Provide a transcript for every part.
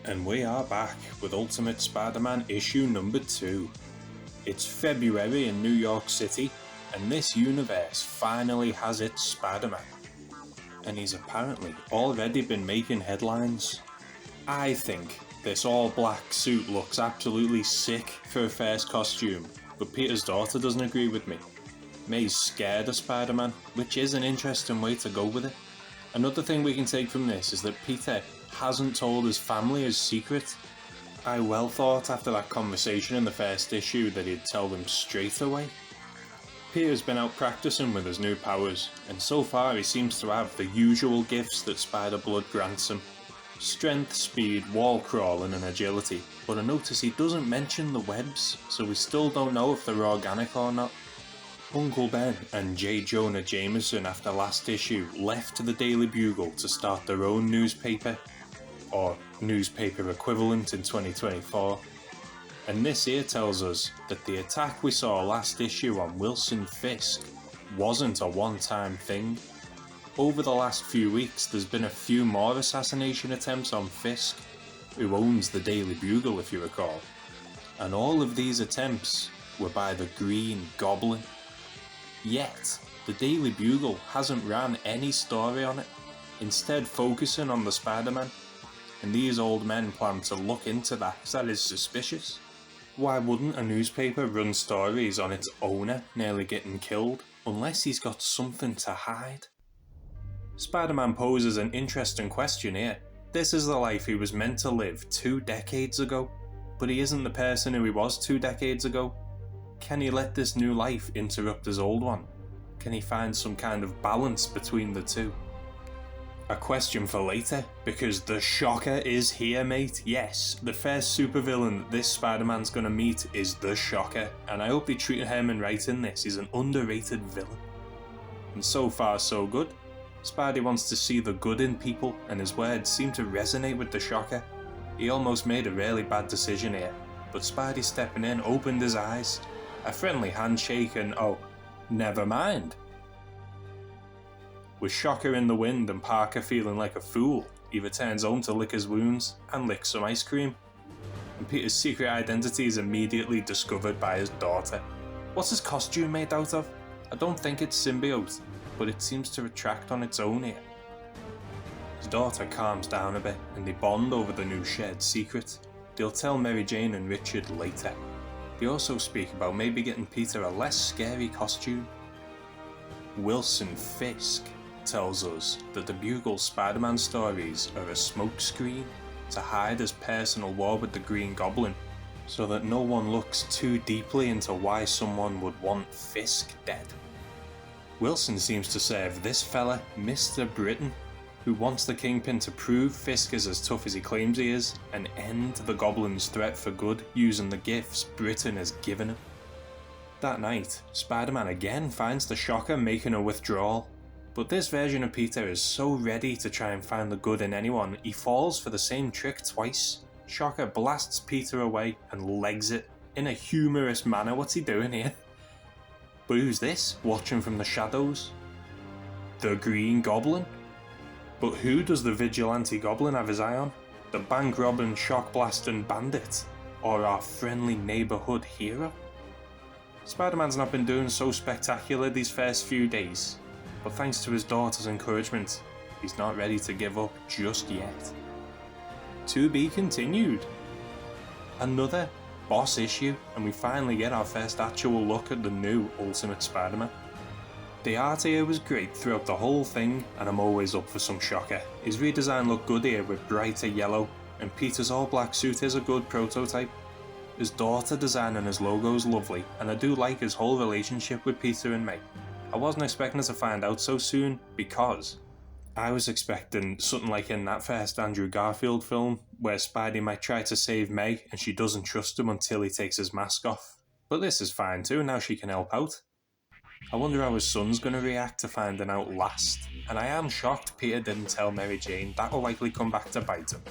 And we are back with Ultimate Spider-Man issue number 2. It's February in New York City, and this universe finally has its Spider-Man. And he's apparently already been making headlines. I think this all-black suit looks absolutely sick for a first costume, but Peter's daughter doesn't agree with me. May's scared of Spider-Man, which is an interesting way to go with it. Another thing we can take from this is that Peter hasn't told his family his secret. I well thought after that conversation in the first issue that he'd tell them straight away. Peter's been out practicing with his new powers, and so far he seems to have the usual gifts that Spider-Blood grants him. Strength, speed, wall crawling and agility, but I notice he doesn't mention the webs, so we still don't know if they're organic or not. Uncle Ben and J. Jonah Jameson after last issue left the Daily Bugle to start their own newspaper, or newspaper equivalent in 2024. And this here tells us that the attack we saw last issue on Wilson Fisk wasn't a one-time thing. Over the last few weeks there's been a few more assassination attempts on Fisk, who owns the Daily Bugle if you recall. And all of these attempts were by the Green Goblin. Yet, the Daily Bugle hasn't ran any story on it, instead focusing on the Spider-Man. And these old men plan to look into that because that is suspicious. Why wouldn't a newspaper run stories on its owner nearly getting killed unless he's got something to hide? Spider-Man poses an interesting question here. This is the life he was meant to live 2 decades ago, but he isn't the person who he was 2 decades ago. Can he let this new life interrupt his old one? Can he find some kind of balance between the two? A question for later, because the Shocker is here, mate. Yes, the first supervillain that this Spider-Man's gonna meet is the Shocker, and I hope they treat him right in this. He's an underrated villain. And so far so good. Spidey wants to see the good in people, and his words seem to resonate with the Shocker. He almost made a really bad decision here, but Spidey stepping in opened his eyes. A friendly handshake and oh, never mind. With Shocker in the wind and Parker feeling like a fool, he returns home to lick his wounds and lick some ice cream. And Peter's secret identity is immediately discovered by his daughter. What's his costume made out of? I don't think it's symbiote, but it seems to retract on its own here. His daughter calms down a bit and they bond over the new shared secret. They'll tell Mary Jane and Richard later. They also speak about maybe getting Peter a less scary costume. Wilson Fisk tells us that the Bugle Spider-Man stories are a smokescreen to hide his personal war with the Green Goblin, so that no one looks too deeply into why someone would want Fisk dead. Wilson seems to serve this fella, Mr. Britain, who wants the Kingpin to prove Fisk is as tough as he claims he is, and end the Goblin's threat for good using the gifts Britain has given him. That night, Spider-Man again finds the Shocker making a withdrawal, but this version of Peter is so ready to try and find the good in anyone, he falls for the same trick twice. Shocker blasts Peter away and legs it in a humorous manner. What's he doing here? But who's this, watching from the shadows? The Green Goblin? But who does the vigilante goblin have his eye on? The bank-robbing, shock-blasting bandit? Or our friendly neighbourhood hero? Spider-Man's not been doing so spectacular these first few days, but thanks to his daughter's encouragement, he's not ready to give up just yet. To be continued. Another boss issue, and we finally get our first actual look at the new Ultimate Spider-Man. The art here was great throughout the whole thing, and I'm always up for some Shocker. His redesign looked good here with brighter yellow, and Peter's all-black suit is a good prototype. His daughter design and his logo is lovely, and I do like his whole relationship with Peter and May. I wasn't expecting to find out so soon, because I was expecting something like in that first Andrew Garfield film, where Spidey might try to save May and she doesn't trust him until he takes his mask off. But this is fine too, now she can help out. I wonder how his son's going to react to finding out last, and I am shocked Peter didn't tell Mary Jane. That will likely come back to bite him.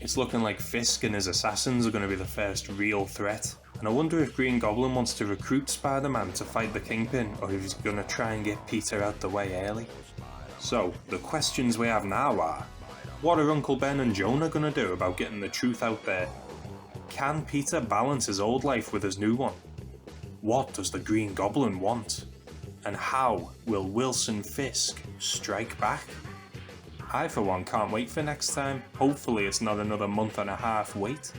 It's looking like Fisk and his assassins are going to be the first real threat, and I wonder if Green Goblin wants to recruit Spider-Man to fight the Kingpin, or if he's going to try and get Peter out the way early. So, the questions we have now are, What are Uncle Ben and Jonah gonna do about getting the truth out there? Can Peter balance his old life with his new one? What does the Green Goblin want? And how will Wilson Fisk strike back? I for one can't wait for next time. Hopefully it's not another month and a half wait.